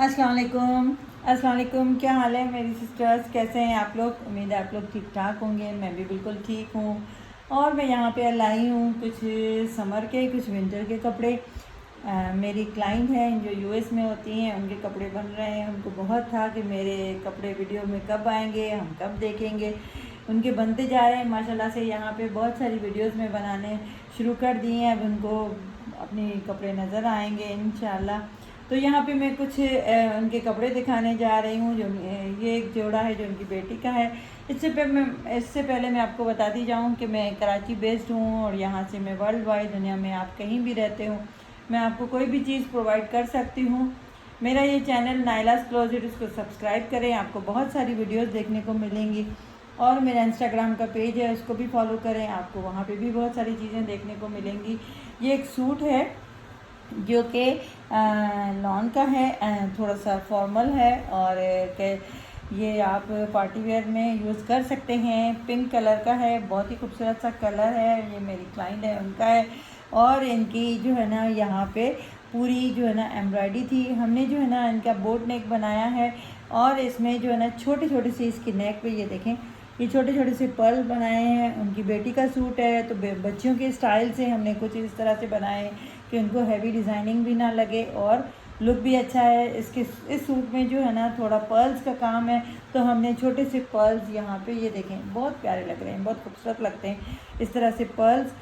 अस्सलाम वालेकुम। क्या हाल है मेरी सिस्टर्स, कैसे हैं आप लोग? उम्मीद है आप लोग ठीक ठाक होंगे। मैं भी बिल्कुल ठीक हूँ। और मैं यहाँ पे लाई हूँ कुछ समर के, कुछ विंटर के कपड़े। मेरी क्लाइंट हैं जो यूएस में होती हैं, उनके कपड़े बन रहे हैं। उनको बहुत था कि मेरे कपड़े वीडियो में कब आएंगे, हम कब देखेंगे। उनके बनते जा रहे हैं माशाल्लाह से। यहाँ पे बहुत सारी वीडियोस में बनाने शुरू कर दिए हैं। अब उनको अपने कपड़े नज़र आएंगे इंशाल्लाह। तो यहाँ पे मैं कुछ उनके कपड़े दिखाने जा रही हूँ। जो ये एक जोड़ा है जो उनकी बेटी का है। इससे पहले मैं आपको बताती जाऊँ कि मैं कराची बेस्ड हूँ और यहाँ से मैं वर्ल्ड वाइड, दुनिया में आप कहीं भी रहते हो, मैं आपको कोई भी चीज़ प्रोवाइड कर सकती हूँ। मेरा ये चैनल नाइलास क्लोजेट, उसको सब्सक्राइब करें, आपको बहुत सारी वीडियोस देखने को मिलेंगी। और मेरा इंस्टाग्राम का पेज है, उसको भी फॉलो करें, आपको वहाँ पे भी बहुत सारी चीज़ें देखने को मिलेंगी। ये एक सूट है जो कि लॉन का है, थोड़ा सा फॉर्मल है और ये आप पार्टी वेयर में यूज़ कर सकते हैं। पिंक कलर का है, बहुत ही खूबसूरत सा कलर है। ये मेरी क्लाइंट है, उनका है। और इनकी जो है ना यहाँ पे पूरी जो है ना एम्ब्रॉयडरी थी। हमने जो है ना इनका बोट नेक बनाया है और इसमें जो है ना छोटे छोटे से इसकी नेक पे ये देखें, ये छोटे छोटे से पर्ल बनाए हैं। उनकी बेटी का सूट है तो बच्चियों के स्टाइल से हमने कुछ इस तरह से बनाए कि उनको हैवी डिज़ाइनिंग भी ना लगे और लुक भी अच्छा है। इस सूट में जो है ना थोड़ा पर्ल्स का काम है, तो हमने छोटे से पर्ल्स यहाँ पे ये देखें, बहुत प्यारे लग रहे हैं, बहुत खूबसूरत लगते हैं इस तरह से पर्ल्स।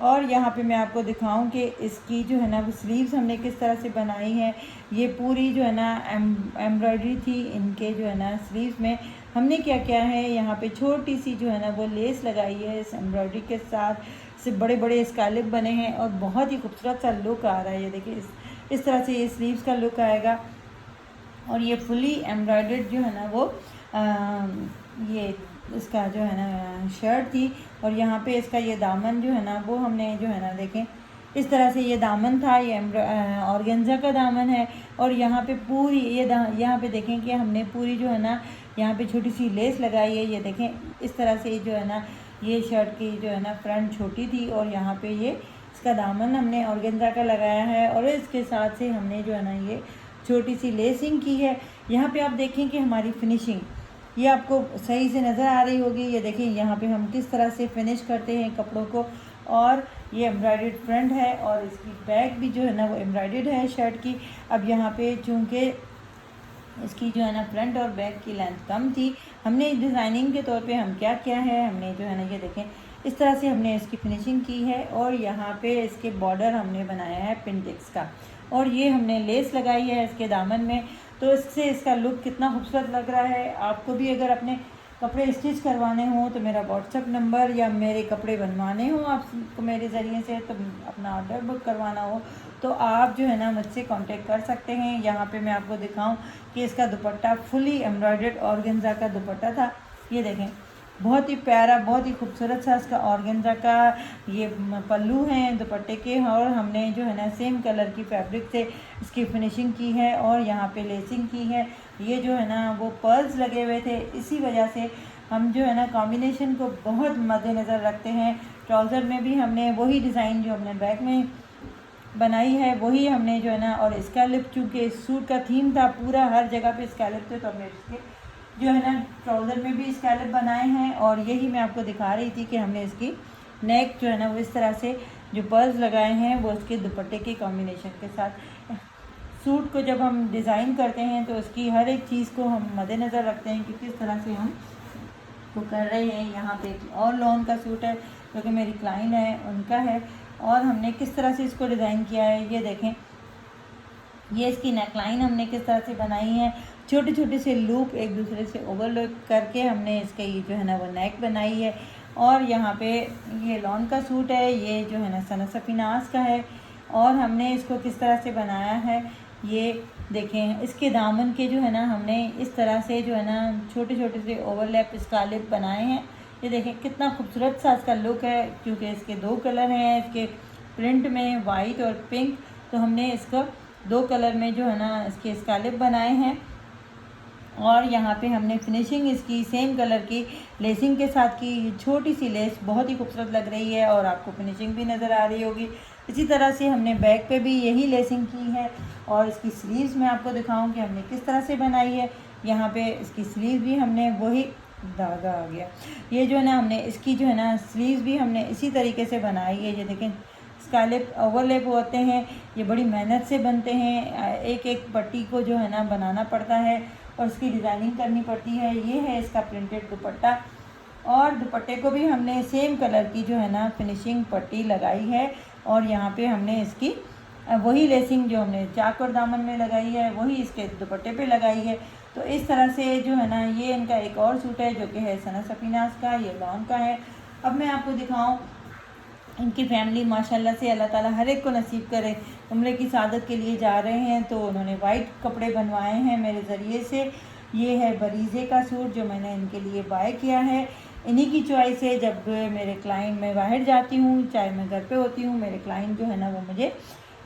और यहाँ पे मैं आपको दिखाऊं कि इसकी जो है ना वो स्लीव्स हमने किस तरह से बनाई है। ये पूरी जो है ना एम्ब्रॉयडरी थी इनके जो है ना स्लीव्स में। हमने क्या किया है, यहाँ पे छोटी सी जो है ना वो लेस लगाई है इस एम्ब्रॉयडरी के साथ। से बड़े बड़े स्कैलप बने हैं और बहुत ही खूबसूरत सा लुक आ रहा है। ये देखिए इस तरह से ये स्लीव्स का लुक आएगा। और ये फुली एम्ब्रॉयडर्ड जो है ना वो ये इसका जो है ना शर्ट थी। और यहाँ पे इसका ये दामन जो है ना वो हमने जो है ना देखें, इस तरह से ये दामन था। ये ऑर्गेन्जा का दामन है। और यहाँ पे पूरी यहाँ पे देखें कि हमने पूरी जो है ना यहाँ पे छोटी सी लेस लगाई है। ये देखें इस तरह से जो है ना ये शर्ट की जो है ना फ्रंट छोटी थी और यहाँ पे ये इसका दामन हमने ऑर्गेन्जा का लगाया है। और इसके साथ से हमने जो है ना ये छोटी सी लेसिंग की है। यहाँ पे आप देखें कि हमारी फिनिशिंग ये आपको सही से नज़र आ रही होगी। ये देखिए यहाँ पे हम किस तरह से फिनिश करते हैं कपड़ों को। और ये एम्ब्रॉयडर्ड फ्रंट है और इसकी बैक भी जो है ना वो एम्ब्रॉयडर्ड है शर्ट की। अब यहाँ पे चूँकि इसकी जो है ना फ्रंट और बैक की लेंथ कम थी, हमने डिज़ाइनिंग के तौर पे हम क्या किया है, हमने जो है ना ये देखें इस तरह से हमने इसकी फिनिशिंग की है। और यहाँ पे इसके बॉर्डर हमने बनाया है पिंटेक्स का और ये हमने लेस लगाई है इसके दामन में। तो इससे इसका लुक कितना खूबसूरत लग रहा है। आपको भी अगर अपने कपड़े स्टिच करवाने हों तो मेरा व्हाट्सअप नंबर, या मेरे कपड़े बनवाने हों आपको मेरे ज़रिए से, तो अपना ऑर्डर बुक करवाना हो तो आप जो है ना मुझसे कांटेक्ट कर सकते हैं। यहाँ पे मैं आपको दिखाऊं कि इसका दुपट्टा फुली एम्ब्रॉयडर्ड ऑर्गेन्जा का दुपट्टा था। ये देखें बहुत ही प्यारा, बहुत ही खूबसूरत सा इसका ऑर्गेन्जा का ये पल्लू हैं दुपट्टे के। और हमने जो है ना सेम कलर की फैब्रिक से इसकी फिनिशिंग की है और यहाँ पे लेसिंग की है। ये जो है ना वो पर्ल्स लगे हुए थे, इसी वजह से हम जो है ना कॉम्बिनेशन को बहुत मद्देनज़र रखते हैं। ट्राउज़र में भी हमने वही डिज़ाइन जो हमने बैक में बनाई है वही हमने जो है ना, और स्कैलप चूँकि इस सूट का थीम था पूरा हर जगह पे स्कैलप थे, तो हमने इसके जो है ना ट्राउज़र में भी स्कैलप बनाए हैं। और यही मैं आपको दिखा रही थी कि हमने इसकी नेक जो है ना वो इस तरह से जो पर्ल्स लगाए हैं वो इसके दुपट्टे के कॉम्बिनेशन के साथ। सूट को जब हम डिज़ाइन करते हैं तो उसकी हर एक चीज़ को हम मद्देनज़र रखते हैं कि किस तरह से हम वो कर रहे हैं। यहाँ पे और लॉन का सूट है जो कि मेरी क्लाइंट है, उनका है। और हमने किस तरह से इसको डिज़ाइन किया है ये देखें, ये इसकी नेकलाइन हमने किस तरह से बनाई है। छोटे छोटे से लूप एक दूसरे से ओवरलैप करके हमने इसके ये जो है ना वो नेक बनाई है। और यहाँ पे ये लॉन का सूट है, ये जो है ना सना सफीनास का है। और हमने इसको किस तरह से बनाया है ये देखें, इसके दामन के जो है ना हमने इस तरह से जो है ना छोटे छोटे से ओवरलैप स्कालिप बनाए हैं। ये देखें कितना खूबसूरत सा इसका लुक है, क्योंकि इसके दो कलर हैं इसके प्रिंट में, वाइट और पिंक। तो हमने इसको दो कलर में जो है ना इसके स्कालिप बनाए हैं। और यहाँ पे हमने फिनिशिंग इसकी सेम कलर की लेसिंग के साथ की। छोटी सी लेस बहुत ही खूबसूरत लग रही है और आपको फिनिशिंग भी नज़र आ रही होगी। इसी तरह से हमने बैक पे भी यही लेसिंग की है। और इसकी स्लीव्स मैं आपको दिखाऊं कि हमने किस तरह से बनाई है। यहाँ पे इसकी स्लीव भी हमने वही, धागा आ गया, ये जो है ना हमने इसकी जो है ना स्लीव्स भी हमने इसी तरीके से बनाई है। ये देखें, स्काइलेप ओवरलेप होते हैं, ये बड़ी मेहनत से बनते हैं। एक एक पट्टी को जो है ना बनाना पड़ता है और इसकी डिज़ाइनिंग करनी पड़ती है। ये है इसका प्रिंटेड दुपट्टा, और दुपट्टे को भी हमने सेम कलर की जो है ना फिनिशिंग पट्टी लगाई है। और यहाँ पे हमने इसकी वही लेसिंग जो हमने चाक और दामन में लगाई है वही इसके दुपट्टे पे लगाई है। तो इस तरह से जो है ना ये इनका एक और सूट है जो कि है सना सफीनाज का, ये लॉन का है। अब मैं आपको दिखाऊं इनकी फैमिली, माशाल्लाह से अल्लाह ताला हर एक को नसीब करे। उम्रे की सादत के लिए जा रहे हैं तो उन्होंने वाइट कपड़े बनवाए हैं मेरे ज़रिए से। ये है बरीज़े का सूट जो मैंने इनके लिए बाय किया है। इन्हीं की चॉइस है। जब मेरे क्लाइंट, मैं बाहर जाती हूँ, चाहे मैं घर पे होती हूँ, मेरे क्लाइंट जो है ना वो मुझे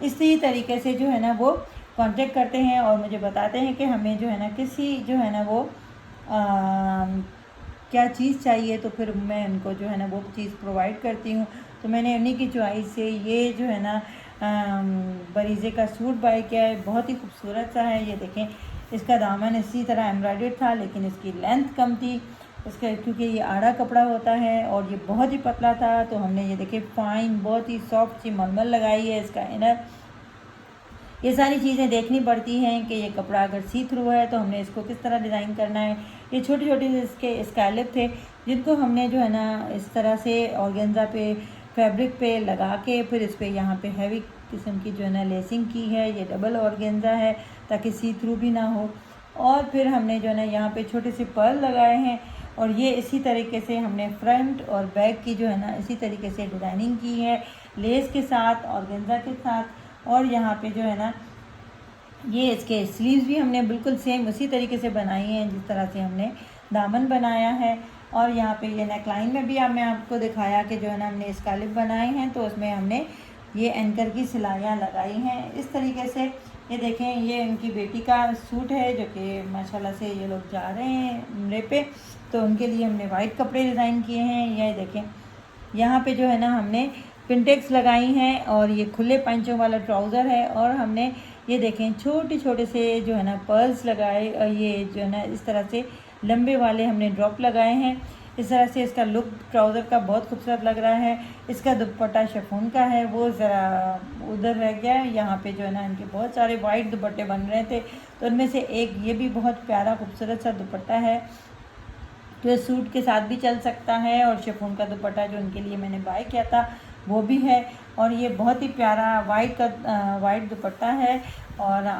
इसी तरीके से जो है ना वो कांटेक्ट करते हैं और मुझे बताते हैं कि हमें जो है ना किसी जो है ना वो क्या चीज़ चाहिए, तो फिर मैं उनको जो है ना वो चीज़ प्रोवाइड करती हूँ। तो मैंने उन्हीं की चॉइस से ये जो है ना बरीज़े का सूट बाय किया है। बहुत ही खूबसूरत सा है। ये देखें, इसका दामन इसी तरह एम्ब्रॉयडर्ड था लेकिन इसकी लेंथ कम थी इसका, क्योंकि ये आड़ा कपड़ा होता है और ये बहुत ही पतला था। तो हमने ये देखें फाइन बहुत ही सॉफ्ट सी मलमल लगाई है इसका इनर। ये सारी चीज़ें देखनी पड़ती हैं कि ये कपड़ा अगर सी थ्रू है तो हमने इसको किस तरह डिज़ाइन करना है। ये छोटे छोटे इसके स्कैलप थे जिनको हमने जो है ना इस तरह से ऑर्गेन्जा पे फैब्रिक पे लगा के फिर इस पर यहाँ पे हैवी किस्म की जो है ना लेसिंग की है। ये डबल ऑर्गेन्जा है ताकि सी थ्रू भी ना हो। और फिर हमने जो है ना यहाँ पे छोटे से पर्ल लगाए हैं और ये इसी तरीके से हमने फ्रंट और बैक की जो है ना इसी तरीके से डिज़ाइनिंग की है लेस के साथ, ऑर्गेन्जा के साथ। और यहाँ पे जो है ना ये इसके स्लीव्स भी हमने बिल्कुल सेम उसी तरीके से बनाई हैं जिस तरह से हमने दामन बनाया है। और यहाँ पे ये नेकलाइन में भी मैं आपको दिखाया कि जो है ना हमने स्कालिप बनाए हैं तो उसमें हमने ये एंकर की सिलाइयाँ लगाई हैं इस तरीके से। ये देखें, ये इनकी बेटी का सूट है जो कि माशाल्लाह से ये लोग जा रहे हैं उम्रे पे, तो उनके लिए हमने वाइट कपड़े डिज़ाइन किए हैं। ये देखें, यहाँ पे जो है ना हमने पिंटेक्स लगाई हैं और ये खुले पंचों वाला ट्राउज़र है। और हमने ये देखें छोटे छोटे से जो है ना पर्ल्स लगाए और ये जो है ना इस तरह से लंबे वाले हमने ड्रॉप लगाए हैं। इस तरह से इसका लुक ट्राउज़र का बहुत खूबसूरत लग रहा है। इसका दुपट्टा शिफॉन का है, वो ज़रा उधर रह गया है। यहाँ पे जो है ना इनके बहुत सारे वाइट दुपट्टे बन रहे थे तो उनमें से एक ये भी बहुत प्यारा खूबसूरत सा दुपट्टा है जो सूट के साथ भी चल सकता है। और शिफॉन का दुपट्टा जो उनके लिए मैंने बाय किया था वो भी है। और ये बहुत ही प्यारा वाइट दुपट्टा है। और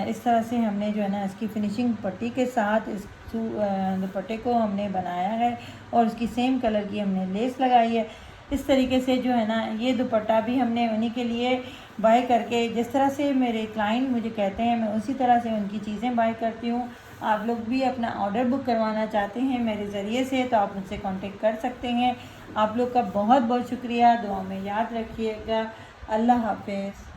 इस तरह से हमने जो है ना इसकी फिनिशिंग पट्टी के साथ इस दुपट्टे को हमने बनाया है और उसकी सेम कलर की हमने लेस लगाई है। इस तरीके से जो है ना ये दुपट्टा भी हमने उन्हीं के लिए बाय करके, जिस तरह से मेरे क्लाइंट मुझे कहते हैं मैं उसी तरह से उनकी चीज़ें बाय करती हूँ। आप लोग भी अपना ऑर्डर बुक करवाना चाहते हैं मेरे ज़रिए से तो आप मुझसे कांटेक्ट कर सकते हैं। आप लोग का बहुत बहुत शुक्रिया, दुआ में याद रखिएगा। अल्लाह हाफ़िज़।